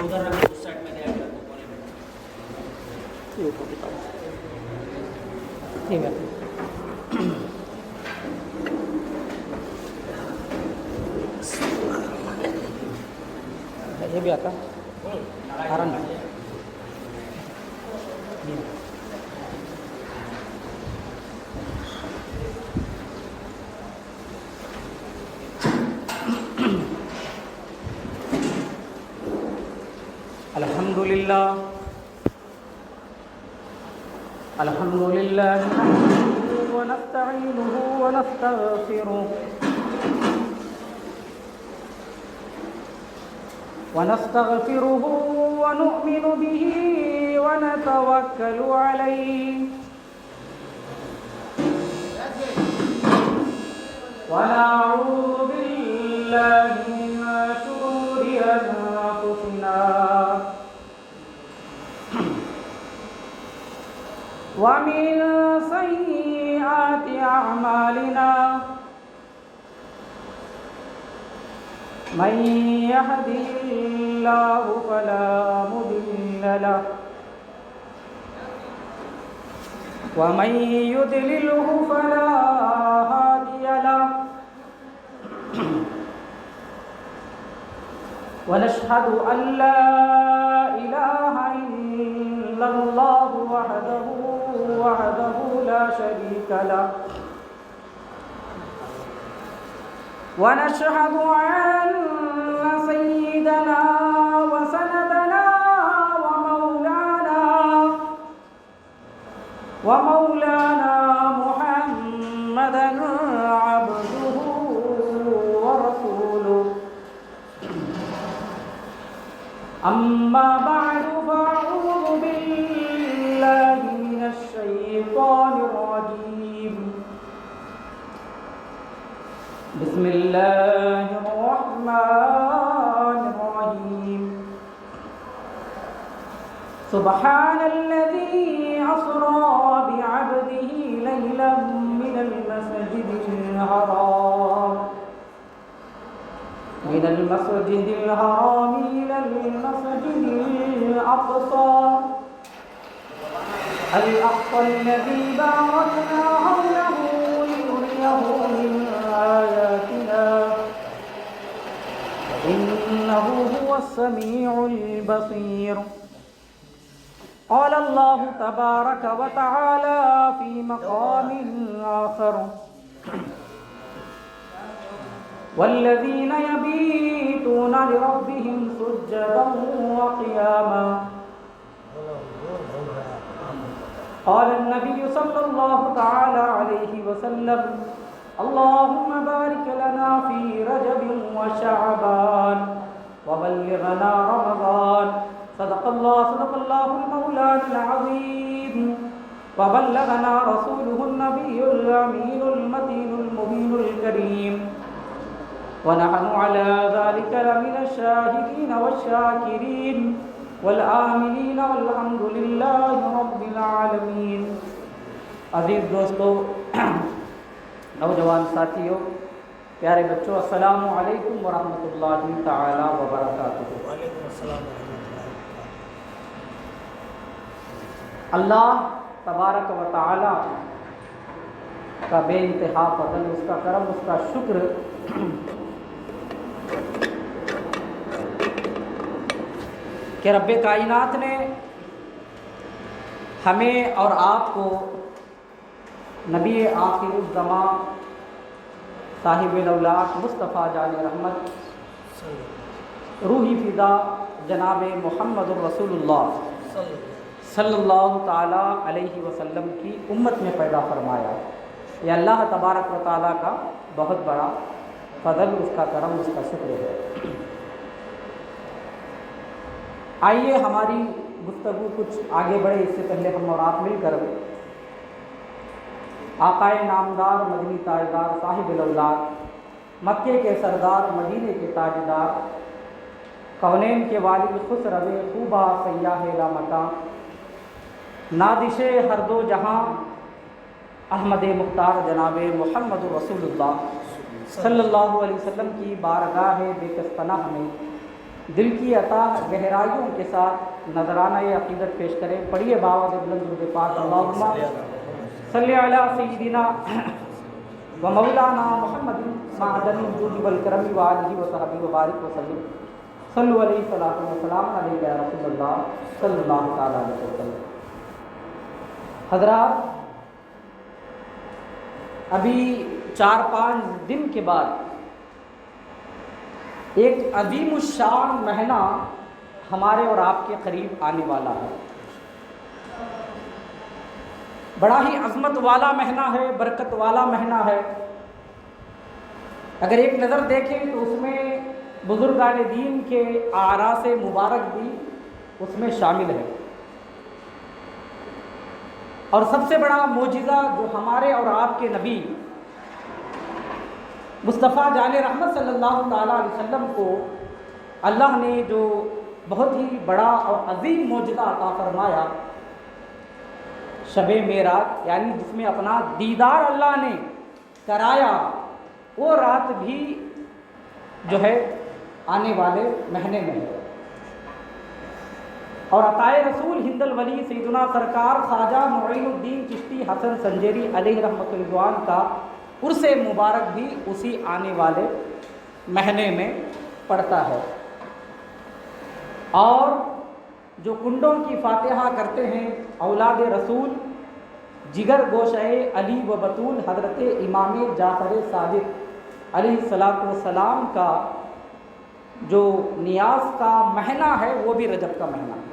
ادھر رکھ اس سائڈ میں دے آ کے کونے میں ٹھیک ہے. یہ بھی آتا آرام الحمدللہ الحمدللہ نحمده ونستعینه ونستغفره ونؤمن به ونتوكل عليه ونعوذ بالله من شرور أنفسنا ومن سيئات أعمالنا من يهده الله فلا مضل له ومن يضلله فلا هادي له ونشهد أن لا إله إلا الله وحده لا شريك له ونشهد أن سيدنا وسندنا ومولانا محمدا عبده ورسوله أما بعد فأعوذ بالله من الشيطان الرجيم بسم الله الرحمن الرحيم سبحان الذي أسرى بعبده ليلا من المسجد الحرام إلى المسجد الأقصى الذي باركنا حوله لنريه من آياتنا إنه هو السميع البصير. قال الله تبارك وتعالى في مقام آخر والذين يبيتون لربهم سجدا وقياما. قال النبي صلى الله تعالى عليه وسلم اللهم بارك لنا في رجب وشعبان وبلغنا رمضان. صدق الله المولان العظيم وبلغنا رسوله النبي الأمين المتين المبين الكريم ونحن على ذلك لمن الشاهدين والشاكرين والآمنين والحمد لله رب العالمين. عزیز دوستو، نوجوان ساتھیوں، پیارے بچوں، السلام علیکم ورحمۃ اللہ تعالی وبرکاتہ. وعلیکم السلام ورحمۃ اللہ. اللہ تبارک و تعالی کا بے انتہا فضل، اس کا کرم، اس کا شکر کہ رب کائنات نے ہمیں اور آپ کو نبی آخر الزمان صاحب الاولاق مصطفیٰ جان رحمت روحی فدا جناب محمد الرسول اللہ صلی اللہ تعالیٰ علیہ وسلم کی امت میں پیدا فرمایا. یہ اللہ تبارک و تعالیٰ کا بہت بڑا فضل، اس کا کرم، اس کا شکر ہے. آئیے ہماری گفتگو کچھ آگے بڑھے. اس سے پہلے ہم اور آپ مل کر آقائے نامدار مدنی تاجدار صاحب الاولاد، مکے کے سردار، مدینے کے تاجدار، کونین کے والد، خسرو خوبا سیاح لامکاں، نادش ہر دو جہاں، احمد مختار جناب محمد رسول اللہ صلی اللہ علیہ وسلم کی بارگاہ بے کس پناہ میں دل کی عطا گہرائیوں کے ساتھ نذرانہ عقیدت پیش کریں. پڑھیے باواد بلند درود پاک. اللہم صلی علی سیدنا و مولانا محمد معدن الجود والکرم وآلہ وصحبہ وبارک وسلم. صلو علیہ الصلاۃ والسلام علیک یا رسول اللہ صلی اللہ تعالی علیہ وسلم. حضرات، ابھی 4-5 دن کے بعد ایک عظیم الشان مہینہ ہمارے اور آپ کے قریب آنے والا ہے. بڑا ہی عظمت والا مہینہ ہے، برکت والا مہینہ ہے. اگر ایک نظر دیکھیں تو اس میں بزرگان دین کے اعراس مبارک بھی اس میں شامل ہے. اور سب سے بڑا معجزہ جو ہمارے اور آپ کے نبی مصطفیٰ جان رحمت صلی اللہ تعالیٰ علیہ وسلم کو اللہ نے جو بہت ہی بڑا اور عظیم معجزہ عطا فرمایا، شب معراج، یعنی جس میں اپنا دیدار اللہ نے کرایا، وہ رات بھی جو ہے آنے والے مہینے میں ہے. اور عطائے رسول ہند الولی سیدنا سرکار خواجہ معین الدین چشتی حسن سنجیری علیہ رحمۃ رضوان کا عرس مبارک بھی اسی آنے والے مہینے میں پڑتا ہے. اور جو کنڈوں کی فاتحہ کرتے ہیں اولاد رسول جگر گوشہ علی و بطول حضرت امام جعفر صادق علیہ الصلاۃ والسلام کا جو نیاز کا مہینہ ہے وہ بھی رجب کا مہینہ ہے.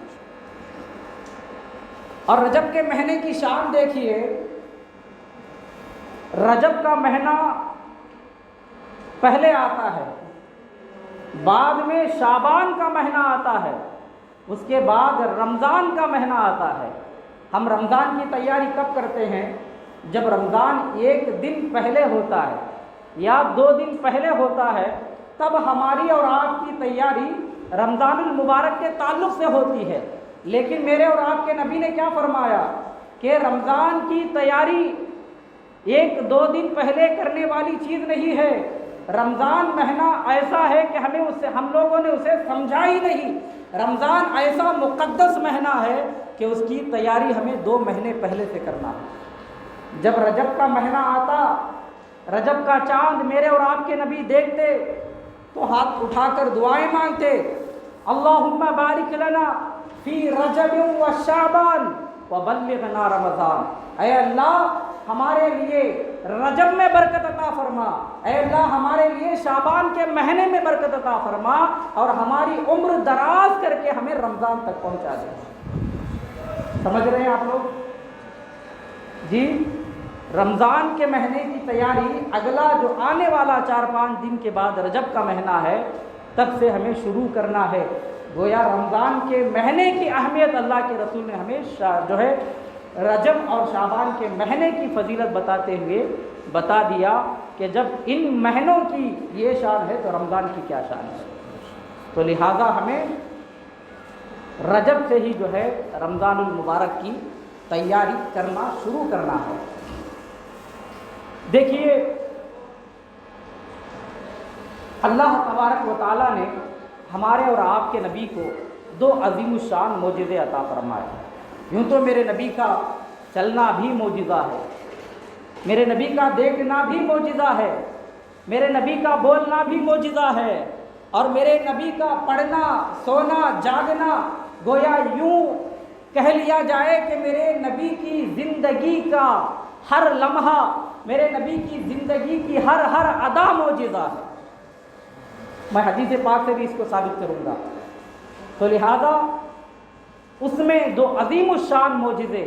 اور رجب کے مہینے کی شان دیکھیے. رجب کا مہینہ پہلے آتا ہے، بعد میں شعبان کا مہینہ آتا ہے، اس کے بعد رمضان کا مہینہ آتا ہے. ہم رمضان کی تیاری کب کرتے ہیں؟ جب رمضان 1 دن پہلے ہوتا ہے یا 2 دن پہلے ہوتا ہے، تب ہماری اور آپ کی تیاری رمضان المبارک کے تعلق سے ہوتی ہے. لیکن میرے اور آپ کے نبی نے کیا فرمایا کہ رمضان کی تیاری 1-2 دن پہلے کرنے والی چیز نہیں ہے. رمضان مہینہ ایسا ہے کہ ہم لوگوں نے اسے سمجھا ہی نہیں. رمضان ایسا مقدس مہینہ ہے کہ اس کی تیاری ہمیں 2 مہینے پہلے سے کرنا ہے. جب رجب کا مہینہ آتا، رجب کا چاند میرے اور آپ کے نبی دیکھتے تو ہاتھ اٹھا کر دعائیں مانگتے. اللہم بارک لنا فی رجب و شعبان وبلغنا رمضان. اے اللہ ہمارے لیے رجب میں برکت عطا فرما، اے اللہ ہمارے لیے شعبان کے مہینے میں برکت عطا فرما، اور ہماری عمر دراز کر کے ہمیں رمضان تک پہنچا دے. سمجھ رہے ہیں آپ لوگ؟ جی، رمضان کے مہینے کی تیاری اگلا جو آنے والا 4-5 دن کے بعد رجب کا مہینہ ہے تب سے ہمیں شروع کرنا ہے. گویا رمضان کے مہینے کی اہمیت اللہ کے رسول نے ہمیں جو ہے رجب اور شعبان کے مہینے کی فضیلت بتاتے ہوئے بتا دیا کہ جب ان مہینوں کی یہ شان ہے تو رمضان کی کیا شان ہے. تو لہٰذا ہمیں رجب سے ہی جو ہے رمضان المبارک کی تیاری کرنا شروع کرنا ہے. دیکھیے، اللہ تبارک و تعالیٰ نے ہمارے اور آپ کے نبی کو 2 عظیم الشان معجزے عطا فرمائے. یوں تو میرے نبی کا چلنا بھی معجزہ ہے، میرے نبی کا دیکھنا بھی معجزہ ہے، میرے نبی کا بولنا بھی معجزہ ہے، اور میرے نبی کا پڑھنا، سونا، جاگنا، گویا یوں کہہ لیا جائے کہ میرے نبی کی زندگی کا ہر لمحہ، میرے نبی کی زندگی کی ہر ادا معجزہ ہے. میں حدیث پاک سے بھی اس کو ثابت کروں گا. تو لہذا اس میں 2 عظیم الشان معجزے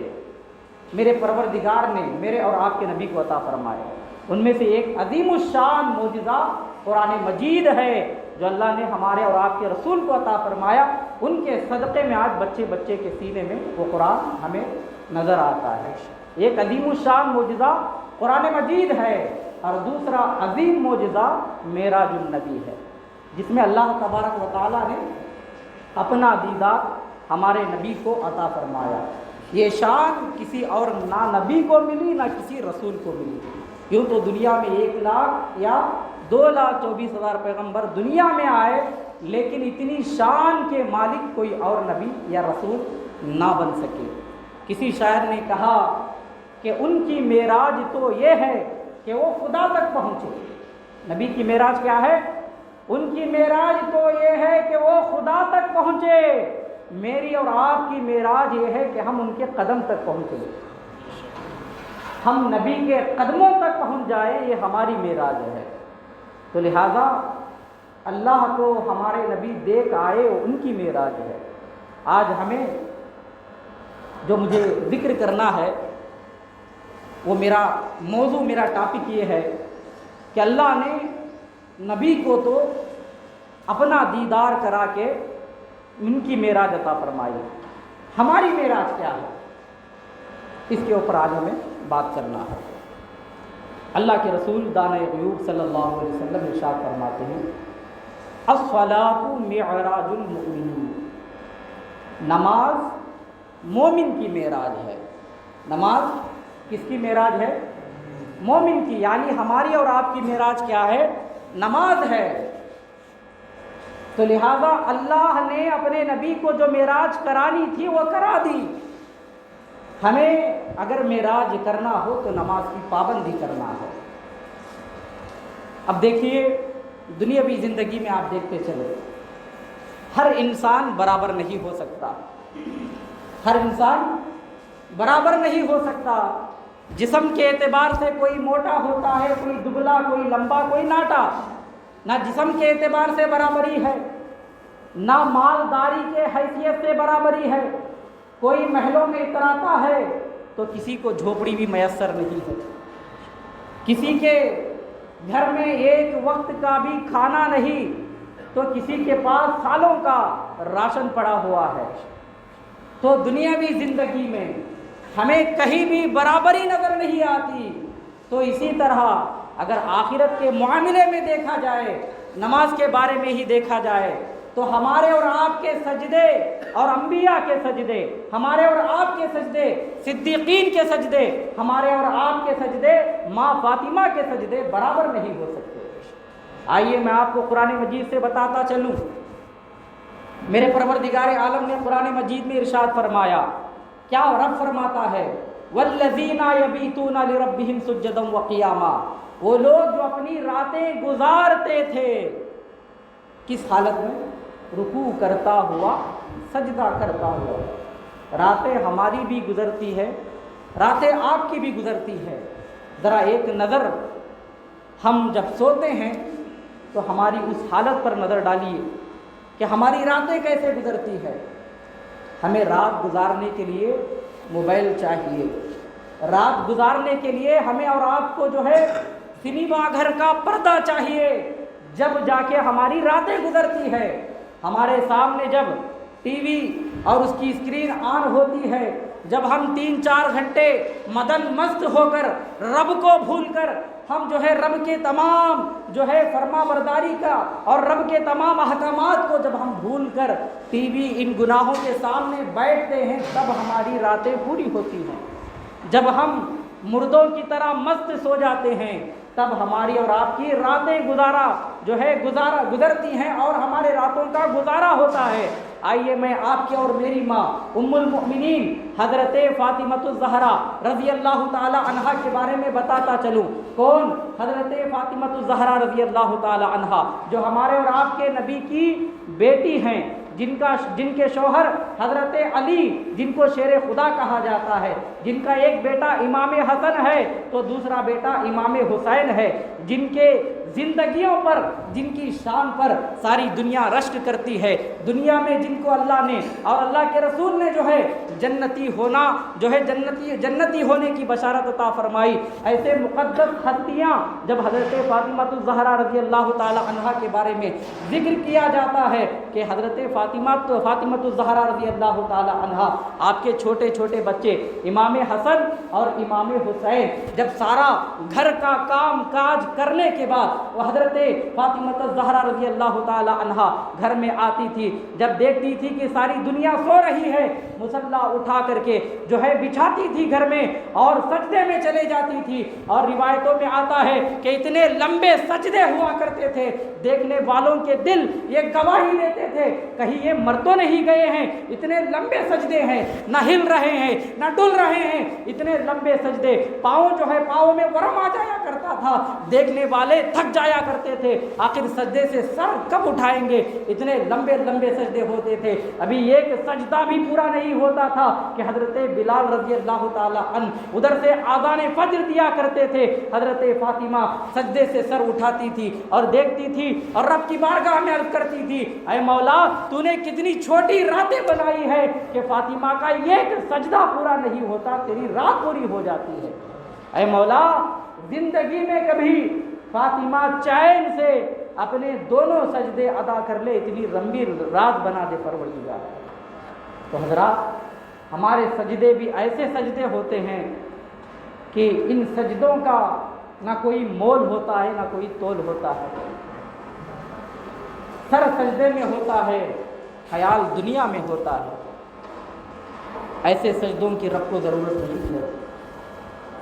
میرے پروردگار نے میرے اور آپ کے نبی کو عطا فرمائے. ان میں سے ایک عظیم الشان معجزہ قرآن مجید ہے جو اللہ نے ہمارے اور آپ کے رسول کو عطا فرمایا. ان کے صدقے میں آج بچے کے سینے میں وہ قرآن ہمیں نظر آتا ہے. ایک عظیم الشان معجزہ قرآن مجید ہے، اور دوسرا عظیم معجزہ معراج النبی ہے، جس میں اللہ تبارک و تعالیٰ نے اپنا دیدار ہمارے نبی کو عطا فرمایا. یہ شان کسی اور نہ نبی کو ملی نہ کسی رسول کو ملی. یوں تو دنیا میں 1 لاکھ یا 2,24,000 پیغمبر دنیا میں آئے، لیکن اتنی شان کے مالک کوئی اور نبی یا رسول نہ بن سکے۔ کسی شاعر نے کہا کہ ان کی معراج تو یہ ہے کہ وہ خدا تک پہنچے۔ نبی کی معراج کیا ہے؟ ان کی معراج تو یہ ہے کہ وہ خدا تک پہنچے۔ میری اور آپ کی معراج یہ ہے کہ ہم ان کے قدم تک پہنچے، ہم نبی کے قدموں تک پہنچ جائیں، یہ ہماری معراج ہے۔ تو لہٰذا اللہ کو ہمارے نبی دیکھ آئے، ان کی معراج ہے۔ آج ہمیں جو مجھے ذکر کرنا ہے وہ میرا موضوع، میرا ٹاپک یہ ہے کہ اللہ نے نبی کو تو اپنا دیدار کرا کے ان کی معراج عطا فرمائی، ہماری معراج کیا ہے، اس کے اوپر آج ہمیں بات کرنا ہے۔ اللہ کے رسول دانۂ غیوب صلی اللہ علیہ وسلم ارشاد فرماتے ہیں، الصلاۃ معراج المؤمنین، نماز مومن کی معراج ہے۔ نماز کس کی معراج ہے؟ مومن کی، یعنی ہماری اور آپ کی معراج کیا ہے؟ نماز ہے۔ تو لہذا اللہ نے اپنے نبی کو جو معراج کرانی تھی وہ کرا دی۔ ہمیں اگر معراج کرنا ہو تو نماز کی پابندی کرنا ہے۔ اب دیکھیے دنیاوی زندگی میں آپ دیکھتے چلے، ہر انسان برابر نہیں ہو سکتا، ہر انسان برابر نہیں ہو سکتا۔ جسم کے اعتبار سے کوئی موٹا ہوتا ہے، کوئی دبلا، کوئی لمبا، کوئی ناٹا، نہ جسم کے اعتبار سے برابری ہے، نہ مالداری کے حیثیت سے برابری ہے۔ کوئی محلوں میں اتراتا ہے تو کسی کو جھوپڑی بھی میسر نہیں ہے، کسی کے گھر میں ایک وقت کا بھی کھانا نہیں تو کسی کے پاس سالوں کا راشن پڑا ہوا ہے۔ تو دنیاوی زندگی میں ہمیں کہیں بھی برابری نظر نہیں آتی۔ تو اسی طرح اگر آخرت کے معاملے میں دیکھا جائے، نماز کے بارے میں ہی دیکھا جائے، تو ہمارے اور آپ کے سجدے اور انبیاء کے سجدے، ہمارے اور آپ کے سجدے، صدیقین کے سجدے، ہمارے اور آپ کے سجدے، ماں فاطمہ کے سجدے برابر نہیں ہو سکتے۔ آئیے میں آپ کو قرآن مجید سے بتاتا چلوں۔ میرے پروردگار عالم نے قرآن مجید میں ارشاد فرمایا، کیا رب فرماتا ہے، والذین یبیتون لربہم سجدا وقیاما، وہ لوگ جو اپنی راتیں گزارتے تھے کس حالت میں؟ رکوع کرتا ہوا، سجدہ کرتا ہوا۔ راتیں ہماری بھی گزرتی ہے، راتیں آپ کی بھی گزرتی ہے۔ ذرا ایک نظر ہم جب سوتے ہیں تو ہماری اس حالت پر نظر ڈالیے کہ ہماری راتیں کیسے گزرتی ہے۔ ہمیں رات گزارنے کے لیے موبائل چاہیے، رات گزارنے کے لیے ہمیں اور آپ کو جو ہے سنیما گھر کا پردہ چاہیے، جب جا کے ہماری راتیں گزرتی ہے۔ ہمارے سامنے جب ٹی وی اور اس کی اسکرین آن ہوتی ہے، جب ہم 3-4 گھنٹے مدن مست ہو کر رب کو بھول کر ہم جو ہے رب کے تمام جو ہے فرما برداری کا اور رب کے تمام احکامات کو جب ہم بھول کر ٹی وی ان گناہوں کے سامنے بیٹھتے ہیں، تب ہماری راتیں پوری ہوتی ہیں۔ جب ہم مردوں کی طرح مست سو جاتے ہیں تب ہماری اور آپ کی راتیں گزرتی ہیں اور ہمارے راتوں کا گزارا ہوتا ہے۔ آئیے میں آپ کے اور میری ماں ام المؤمنین حضرت فاطمۃ الزہرا رضی اللہ تعالی عنہا کے بارے میں بتاتا چلوں۔ کون؟ حضرت فاطمۃ الزہرا رضی اللہ تعالی عنہا، جو ہمارے اور آپ کے نبی کی بیٹی ہیں، جن کے شوہر حضرت علی، جن کو شیر خدا کہا جاتا ہے، جن کا ایک بیٹا امام حسن ہے تو دوسرا بیٹا امام حسین ہے، جن کے زندگیوں پر، جن کی شان پر ساری دنیا رشک کرتی ہے۔ دنیا میں جن کو اللہ نے اور اللہ کے رسول نے جو ہے جنتی ہونا، جو ہے جنتی ہونے کی بشارت عطا فرمائی، ایسے مقدس ہستیاں جب حضرت فاطمۃ الزہرا رضی اللہ تعالی عنہا کے بارے میں ذکر کیا جاتا ہے کہ حضرت فاطمۃ الزہرا رضی اللہ تعالی عنہا، آپ کے چھوٹے چھوٹے بچے امام حسن اور امام حسین جب سارا گھر کا کام کاج کرنے کے بعد وہ حضرت فاطمہ الزہرا رضی اللہ تعالی عنہا گھر میں آتی تھی، جب دیکھتی تھی کہ ساری دنیا سو رہی ہے، مصلا اٹھا کر کے جو ہے بچھاتی تھی گھر میں اور سجدے میں چلے جاتی تھی۔ اور روایتوں میں آتا ہے کہ اتنے لمبے سجدے ہوا کرتے تھے، دیکھنے والوں کے دل یہ گواہی دیتے تھے کہیں یہ مر تو نہیں گئے ہیں، اتنے لمبے سجدے ہیں، نہ ہل رہے ہیں نہ ڈل رہے ہیں، اتنے لمبے سجدے، پاؤں جو ہے پاؤں میں ورم آ جایا کرتا تھا، دیکھنے والے تھک جایا کرتے تھے، آخر سجدے سے سر کب اٹھائیں گے، اتنے لمبے لمبے سجدے ہوتے تھے۔ ابھی ایک سجدہ بھی پورا نہیں ہوتا تھا کہ حضرت بلال رضی اللہ تعالی عنہ ادھر سے آذان فجر دیا کرتے تھے، حضرت فاطمہ سجدے سے سر اٹھاتی تھی اور دیکھتی تھی اور رب کی بارگاہ میں عرض کرتی تھی، اے مولا تو نے کتنی چھوٹی راتیں بنائی ہے کہ فاطمہ کا ایک سجدہ پورا نہیں ہوتا، تیری رات پوری ہو جاتی ہے۔ اے مولا زندگی میں کبھی فاطمہ چین سے اپنے دونوں سجدے ادا کر لے، اتنی لمبی رات بنا دے پروردگار۔ تو حضرات ہمارے سجدے بھی ایسے سجدے ہوتے ہیں کہ ان سجدوں کا نہ کوئی مول ہوتا ہے نہ کوئی تول ہوتا ہے، سر سجدے میں ہوتا ہے، خیال دنیا میں ہوتا ہے۔ ایسے سجدوں کی رب کو ضرورت نہیں ہے،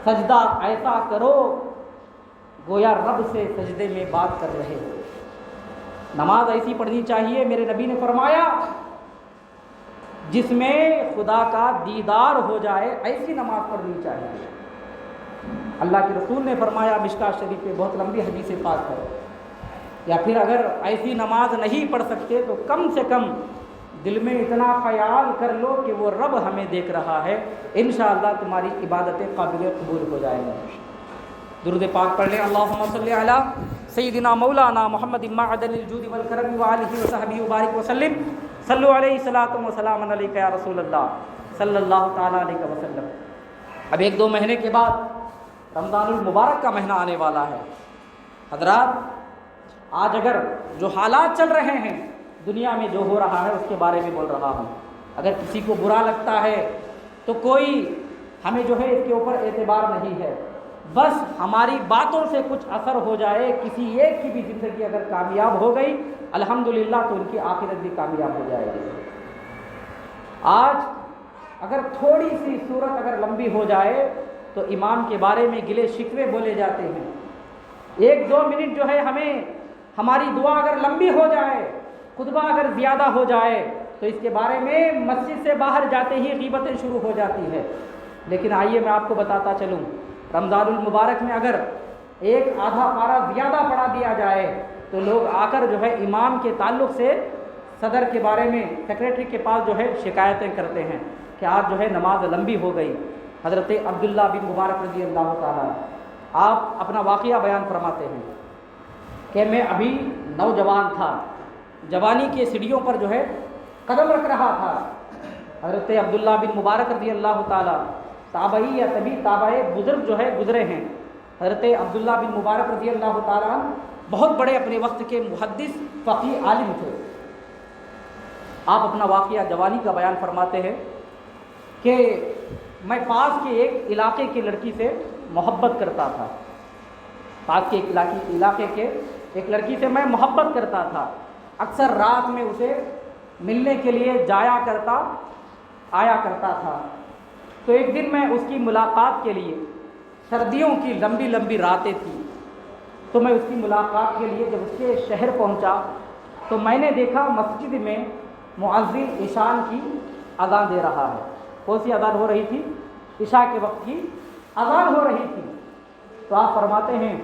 سجدہ ایسا کرو گویا رب سے سجدے میں بات کر رہے ہو۔ نماز ایسی پڑھنی چاہیے، میرے نبی نے فرمایا جس میں خدا کا دیدار ہو جائے ایسی نماز پڑھنی چاہیے۔ اللہ کے رسول نے فرمایا مشکاۃ شریف میں بہت لمبی حدیث پاک ہے، یا پھر اگر ایسی نماز نہیں پڑھ سکتے تو کم سے کم دل میں اتنا خیال کر لو کہ وہ رب ہمیں دیکھ رہا ہے، انشاءاللہ تمہاری عبادتیں قابل قبول ہو جائیں گی۔ درود پاک پڑھ لیں، اللہم صلی علی سیدنا مولانا محمد معدن الجود والکرم وآلہ وصحبہ وبارک وسلم، صلو علیہ صلاۃ و سلام علیک یا رسول اللہ صلی اللہ تعالیٰ علیہ وسلم۔ اب ایک دو مہینے کے بعد رمضان المبارک کا مہینہ آنے والا ہے۔ حضرات آج اگر جو حالات چل رہے ہیں دنیا میں، جو ہو رہا ہے اس کے بارے میں بول رہا ہوں، اگر کسی کو برا لگتا ہے تو کوئی ہمیں جو ہے اس کے اوپر اعتبار نہیں ہے، بس ہماری باتوں سے کچھ اثر ہو جائے، کسی ایک کی بھی زندگی اگر کامیاب ہو گئی الحمدللہ تو ان کی آخرت بھی کامیاب ہو جائے گی۔ آج اگر تھوڑی سی صورت اگر لمبی ہو جائے تو امام کے بارے میں گلے شکوے بولے جاتے ہیں، ایک دو منٹ جو ہے ہمیں ہماری دعا اگر لمبی ہو جائے، خطبہ اگر زیادہ ہو جائے تو اس کے بارے میں مسجد سے باہر جاتے ہی غیبتیں شروع ہو جاتی ہے۔ لیکن آئیے میں آپ کو بتاتا چلوں، رمضان المبارک میں اگر ایک آدھا پارہ زیادہ پڑھا دیا جائے تو لوگ آ کر جو ہے امام کے تعلق سے صدر کے بارے میں سیکریٹری کے پاس جو ہے شکایتیں کرتے ہیں کہ آج جو ہے نماز لمبی ہو گئی۔ حضرت عبداللہ بن مبارک رضی اللہ تعالیٰ آپ اپنا واقعہ بیان فرماتے ہیں کہ میں ابھی نوجوان تھا، جوانی کے سیڑھیوں پر جو ہے قدم رکھ رہا تھا۔ حضرت عبداللہ بن مبارک رضی اللہ تعالیٰ تابعی یا طبی تابعی بزرگ جو ہے گزرے ہیں۔ حضرت عبداللہ بن مبارک رضی اللہ تعالیٰ بہت بڑے اپنے وقت کے محدث فقیہ عالم تھے۔ آپ اپنا واقعہ جوانی کا بیان فرماتے ہیں کہ میں پاس کے ایک علاقے کی لڑکی سے محبت کرتا تھا، پاس کے علاقے کے ایک لڑکی سے میں محبت کرتا تھا، اکثر رات میں اسے ملنے کے لیے جایا کرتا آیا کرتا تھا۔ تو ایک دن میں اس کی ملاقات کے لیے، سردیوں کی لمبی لمبی راتیں تھیں، تو میں اس کی ملاقات کے لیے جب اس کے شہر پہنچا تو میں نے دیکھا مسجد میں مؤذن عشاء کی اذان دے رہا ہے۔ کون سی اذان ہو رہی تھی؟ عشاء کے وقت کی اذان ہو رہی تھی۔ تو آپ فرماتے ہیں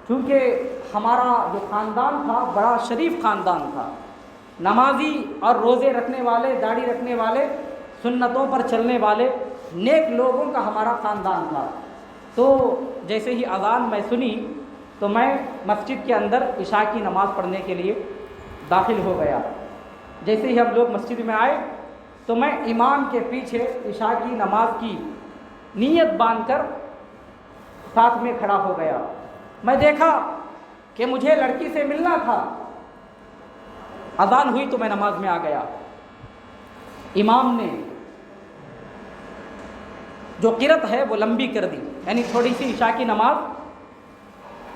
چونکہ ہمارا جو خاندان تھا بڑا شریف خاندان تھا، نمازی اور روزے رکھنے والے، داڑھی رکھنے والے، سنتوں پر چلنے والے نیک لوگوں کا ہمارا خاندان تھا۔ تو جیسے ہی اذان میں سنی تو میں مسجد کے اندر عشاء کی نماز پڑھنے کے لیے داخل ہو گیا۔ جیسے ہی ہم لوگ مسجد میں آئے تو میں امام کے پیچھے عشاء کی نماز کی نیت باندھ کر ساتھ میں کھڑا ہو گیا۔ میں دیکھا کہ مجھے لڑکی سے ملنا تھا، اذان ہوئی تو میں نماز میں آ گیا۔ امام نے جو قرت ہے وہ لمبی کر دی، یعنی تھوڑی سی عشاء کی نماز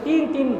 3-3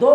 2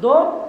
2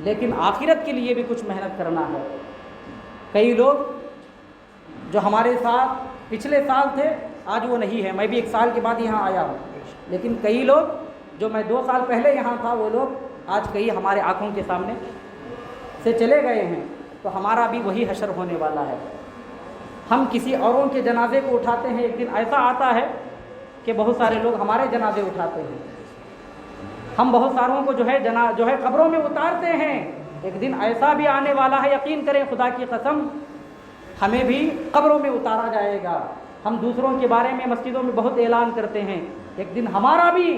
لیکن آخرت کے لیے بھی کچھ محنت کرنا ہے۔ کئی لوگ جو ہمارے ساتھ پچھلے سال تھے آج وہ نہیں ہے، میں بھی 1 سال کے بعد یہاں آیا ہوں، لیکن کئی لوگ جو میں 2 سال پہلے یہاں تھا وہ لوگ آج کئی ہمارے آنکھوں کے سامنے سے چلے گئے ہیں۔ تو ہمارا بھی وہی حشر ہونے والا ہے۔ ہم کسی اوروں کے جنازے کو اٹھاتے ہیں، ایک دن ایسا آتا ہے کہ بہت سارے لوگ ہمارے جنازے اٹھاتے ہیں۔ ہم بہت ساروں کو جو ہے قبروں میں اتارتے ہیں۔ ایک دن ایسا بھی آنے والا ہے، یقین کریں خدا کی قسم، ہمیں بھی قبروں میں اتارا جائے گا۔ ہم دوسروں کے بارے میں مسجدوں میں بہت اعلان کرتے ہیں، ایک دن ہمارا بھی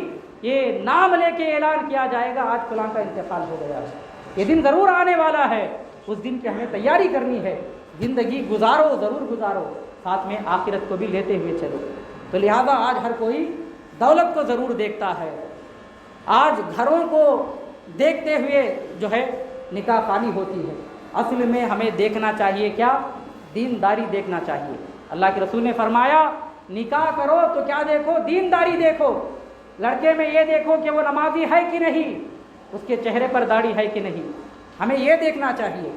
یہ نام لے کے اعلان کیا جائے گا آج فلاں کا انتقال ہو گیا۔ یہ دن ضرور آنے والا ہے، اس دن کی ہمیں تیاری کرنی ہے۔ زندگی گزارو، ضرور گزارو، ساتھ میں آخرت کو بھی لیتے ہوئے چلو۔ تو لہذا آج ہر کوئی دولت کو ضرور دیکھتا ہے، آج گھروں کو دیکھتے ہوئے جو ہے نکاح خوانی ہوتی ہے۔ اصل میں ہمیں دیکھنا چاہیے کیا؟ دینداری دیکھنا چاہیے۔ اللہ کے رسول نے فرمایا نکاح کرو تو کیا دیکھو؟ دینداری دیکھو۔ لڑکے میں یہ دیکھو کہ وہ نمازی ہے کہ نہیں، اس کے چہرے پر داڑھی ہے کہ نہیں، ہمیں یہ دیکھنا چاہیے۔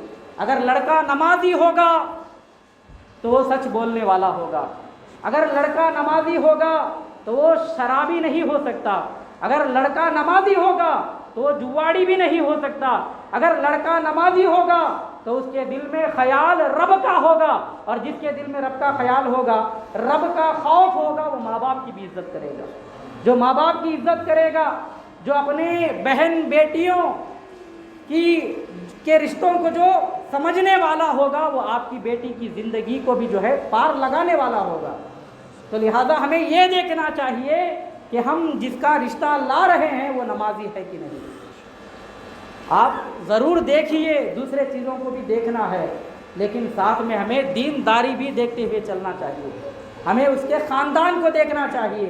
اگر لڑکا نمازی ہوگا تو وہ سچ بولنے والا ہوگا، اگر لڑکا نمازی ہوگا تو وہ شرابی نہیں ہو سکتا، اگر لڑکا نمازی ہوگا تو وہ جواڑی بھی نہیں ہو سکتا، اگر لڑکا نمازی ہوگا تو اس کے دل میں خیال رب کا ہوگا، اور جس کے دل میں رب کا خیال ہوگا، رب کا خوف ہوگا، وہ ماں باپ کی بھی عزت کرے گا۔ جو ماں باپ کی عزت کرے گا، جو اپنے بہن بیٹیوں کے رشتوں کو جو سمجھنے والا ہوگا، وہ آپ کی بیٹی کی زندگی کو بھی جو ہے پار لگانے والا ہوگا۔ تو لہذا ہمیں یہ دیکھنا چاہیے کہ ہم جس کا رشتہ لا رہے ہیں وہ نمازی ہے کہ نہیں۔ آپ ضرور دیکھیے، دوسرے چیزوں کو بھی دیکھنا ہے، لیکن ساتھ میں ہمیں دینداری بھی دیکھتے ہوئے چلنا چاہیے۔ ہمیں اس کے خاندان کو دیکھنا چاہیے،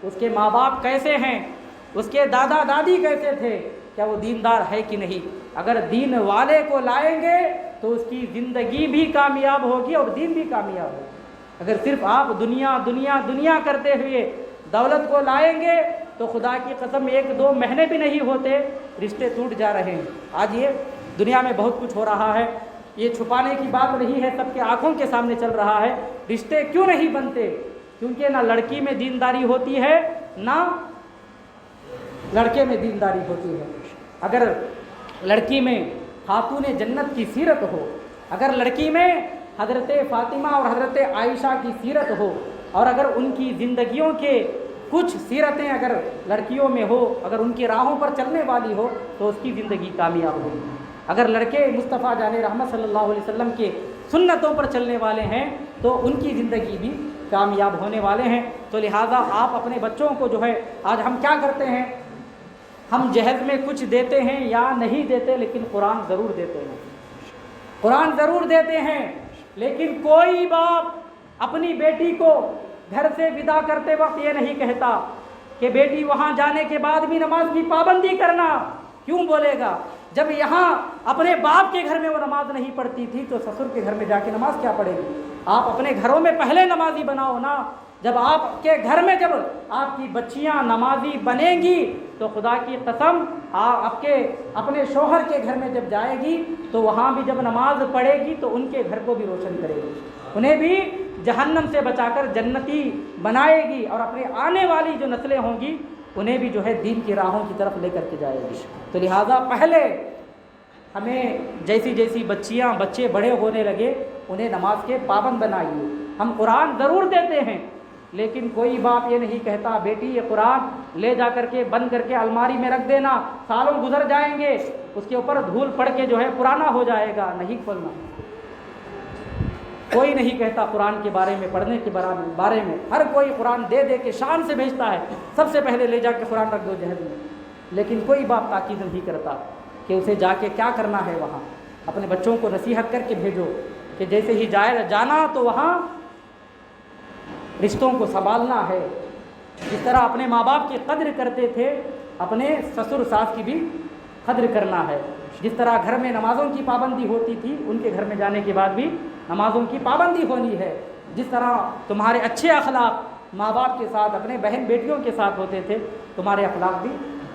اس کے ماں باپ کیسے ہیں، اس کے دادا دادی کیسے تھے، کیا وہ دیندار ہے کہ نہیں۔ اگر دین والے کو لائیں گے تو اس کی زندگی بھی کامیاب ہوگی اور دین بھی کامیاب ہوگا۔ اگر صرف آپ دنیا دنیا دنیا کرتے ہوئے دولت کو لائیں گے تو خدا کی قسم 1-2 مہینے بھی نہیں ہوتے رشتے ٹوٹ جا رہے ہیں۔ آج یہ دنیا میں بہت کچھ ہو رہا ہے، یہ چھپانے کی بات نہیں ہے، سب کے آنکھوں کے سامنے چل رہا ہے۔ رشتے کیوں نہیں بنتے؟ کیونکہ نہ لڑکی میں دینداری ہوتی ہے نہ لڑکے میں دینداری ہوتی ہے۔ اگر لڑکی میں خاتون جنت کی سیرت ہو، اگر لڑکی میں حضرت فاطمہ اور حضرت عائشہ کی سیرت ہو، اور اگر ان کی زندگیوں کے کچھ سیرتیں اگر لڑکیوں میں ہو، اگر ان کی راہوں پر چلنے والی ہو تو اس کی زندگی کامیاب ہوگی۔ اگر لڑکے مصطفیٰ جان رحمت صلی اللہ علیہ وسلم کے سنتوں پر چلنے والے ہیں تو ان کی زندگی بھی کامیاب ہونے والے ہیں۔ تو لہٰذا آپ اپنے بچوں کو جو ہے، آج ہم کیا کرتے ہیں، ہم جہیز میں کچھ دیتے ہیں یا نہیں دیتے، لیکن قرآن ضرور دیتے ہیں، قرآن ضرور دیتے ہیں، لیکن کوئی باپ اپنی بیٹی کو گھر سے ودا کرتے وقت یہ نہیں کہتا کہ بیٹی وہاں جانے کے بعد بھی نماز کی پابندی کرنا۔ کیوں بولے گا؟ جب یہاں اپنے باپ کے گھر میں وہ نماز نہیں پڑھتی تھی تو سسر کے گھر میں جا کے نماز کیا پڑھے گی؟ آپ اپنے گھروں میں پہلے نمازی بناؤ نا۔ جب آپ کے گھر میں جب آپ کی بچیاں نمازی بنیں گی تو خدا کی قسم آپ کے اپنے شوہر کے گھر میں جب جائے گی تو وہاں بھی جب نماز پڑھے گی تو ان کے گھر کو بھی روشن کرے گی، انہیں بھی جہنم سے بچا کر جنتی بنائے گی، اور اپنے آنے والی جو نسلیں ہوں گی انہیں بھی جو ہے دین کی راہوں کی طرف لے کر کے جائے گی۔ تو لہٰذا پہلے ہمیں جیسی جیسی بچے بڑے ہونے لگے انہیں نماز کے پابند بنائیے۔ ہم قرآن ضرور دیتے ہیں، لیکن کوئی باپ یہ نہیں کہتا بیٹی یہ قرآن لے جا کر کے بند کر کے الماری میں رکھ دینا، سالوں گزر جائیں گے اس کے اوپر دھول پڑ کے جو ہے پرانا ہو جائے گا، نہیں کھولنا۔ کوئی نہیں کہتا قرآن کے بارے میں، پڑھنے کے بارے میں، ہر کوئی قرآن دے دے کے شان سے بھیجتا ہے، سب سے پہلے لے جا کے قرآن رکھ دو جہیز میں، لیکن کوئی باپ تاکید نہیں کرتا کہ اسے جا کے کیا کرنا ہے۔ وہاں اپنے بچوں کو نصیحت کر کے بھیجو کہ جیسے ہی جانا تو وہاں رشتوں کو سنبھالنا ہے، جس طرح اپنے ماں باپ کی قدر کرتے تھے اپنے سسر ساس کی بھی قدر کرنا ہے۔ جس طرح گھر میں نمازوں کی پابندی ہوتی تھی ان کے گھر میں جانے کے بعد بھی نمازوں کی پابندی ہونی ہے۔ جس طرح تمہارے اچھے اخلاق ماں باپ کے ساتھ اپنے بہن بیٹیوں کے ساتھ ہوتے تھے، تمہارے اخلاق بھی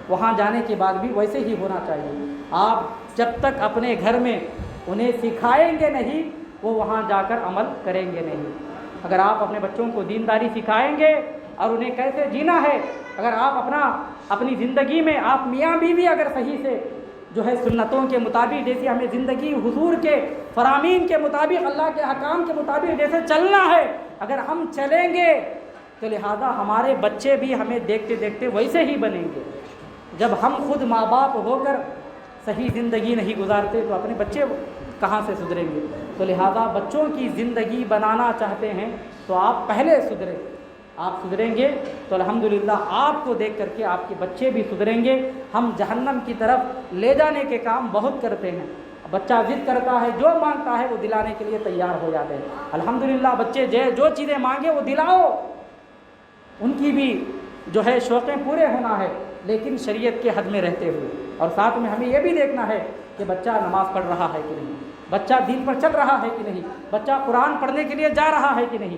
وہاں جانے کے بعد بھی ویسے ہی ہونا چاہیے۔ آپ جب تک اپنے گھر میں انہیں سکھائیں گے نہیں وہ وہاں جا کر عمل کریں گے نہیں۔ اگر آپ اپنے بچوں کو دینداری سکھائیں گے اور انہیں کیسے جینا ہے، اگر آپ اپنی زندگی میں آپ میاں بیوی اگر صحیح سے جو ہے سنتوں کے مطابق جیسے ہمیں زندگی حضور کے فرامین کے مطابق اللہ کے احکام کے مطابق جیسے چلنا ہے اگر ہم چلیں گے تو لہذا ہمارے بچے بھی ہمیں دیکھتے دیکھتے ویسے ہی بنیں گے۔ جب ہم خود ماں باپ ہو کر صحیح زندگی نہیں گزارتے تو اپنے بچے کہاں سے سدھریں گے؟ تو لہذا بچوں کی زندگی بنانا چاہتے ہیں تو آپ پہلے سدھریں۔ آپ سدھریں گے تو الحمدللہ آپ کو دیکھ کر کے آپ کے بچے بھی سدھریں گے۔ ہم جہنم کی طرف لے جانے کے کام بہت کرتے ہیں۔ بچہ ضد کرتا ہے، جو مانگتا ہے وہ دلانے کے لیے تیار ہو جاتے ہیں۔ الحمدللہ بچے جو چیزیں مانگے وہ دلاؤ، ان کی بھی جو ہے شوقیں پورے ہونا ہے لیکن شریعت کے حد میں رہتے ہوئے، اور ساتھ میں ہمیں یہ بھی دیکھنا ہے کہ بچہ نماز پڑھ رہا ہے کہ نہیں، بچہ دین پر چل رہا ہے کہ نہیں، بچہ قرآن پڑھنے کے لیے جا رہا ہے کہ نہیں۔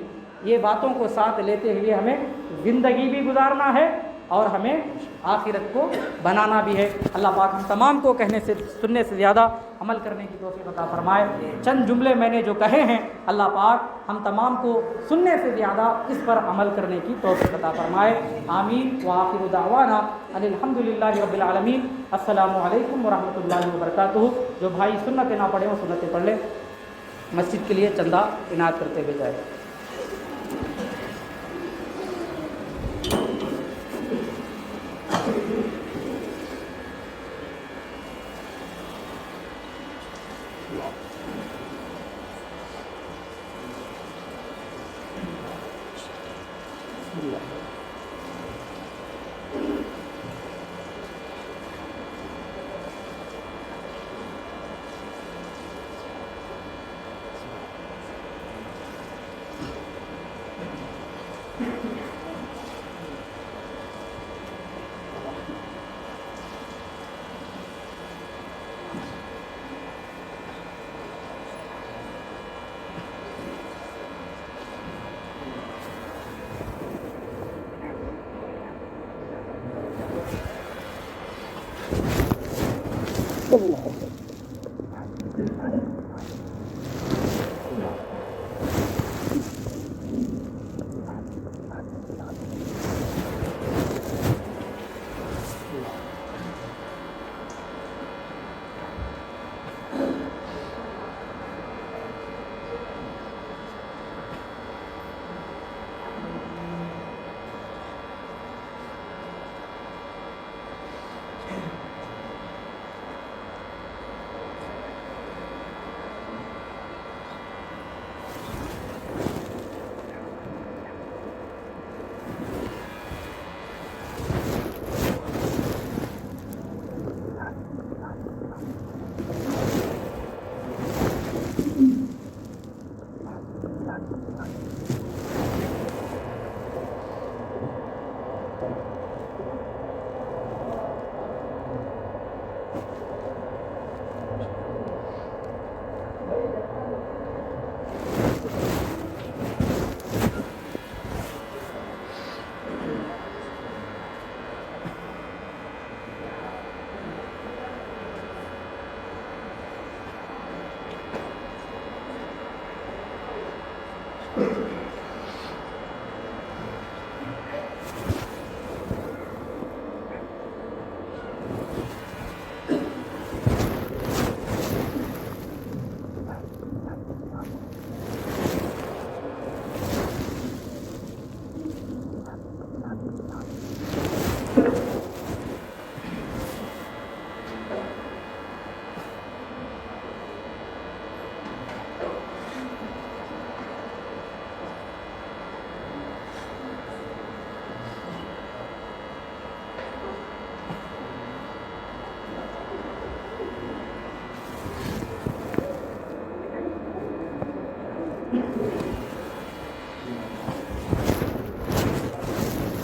یہ باتوں کو ساتھ لیتے ہوئے ہمیں زندگی بھی گزارنا ہے اور ہمیں آخرت کو بنانا بھی ہے۔ اللہ پاک ہم تمام کو کہنے سے سننے سے زیادہ عمل کرنے کی توفیق عطا فرمائے۔ چند جملے میں نے جو کہے ہیں اللہ پاک ہم تمام کو سننے سے زیادہ اس پر عمل کرنے کی توفیق عطا فرمائے۔ آمین وآخر دعوانا ان الحمدللہ رب العالمین۔ السلام علیکم ورحمۃ اللہ وبرکاتہ۔ جو بھائی سنتیں نہ پڑھیں وہ سنتیں پڑھ لیں، مسجد کے لیے چندہ عنایت کرتے ہوئے جائے۔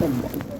Thank you.